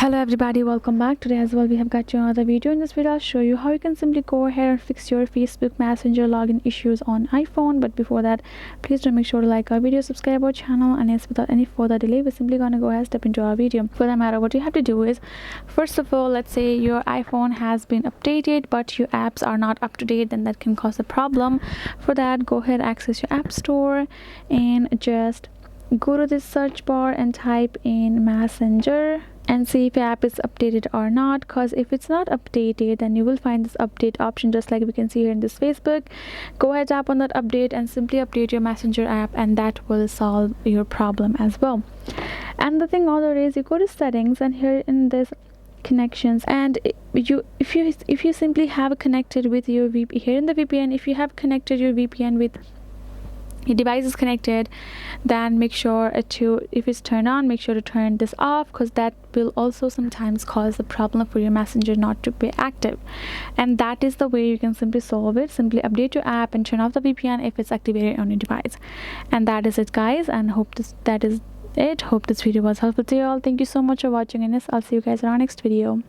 Hello everybody, welcome back. Today as well we have got you another video. In this video I'll show you how you can simply go ahead and fix your Facebook Messenger login issues on iPhone. But before that, please do make sure to like our video, subscribe our channel, and yes, without any further delay we're simply gonna go ahead and step into our video. For that matter, what you have to do is, first of all, let's say your iPhone has been updated but your apps are not up to date, then that can cause a problem. For that, go ahead, access your app store and just go to this search bar and type in Messenger and see if your app is updated or not, because if it's not updated then you will find this update option just like we can see here in this Facebook. Go ahead, tap on that update and simply update your Messenger app, and that will solve your problem as well. And the thing other is, you go to settings and here in this connections, and if you simply have connected with your VPN here in the VPN, if you have connected your VPN with your device is connected, then make sure to, if it's turned on, make sure to turn this off, because that will also sometimes cause a problem for your Messenger not to be active. And that is the way you can simply solve it. Simply update your app and turn off the VPN if it's activated on your device. And that is it, guys, and hope this video was helpful to you all. Thank you so much for watching, and yes, I'll see you guys in our next video.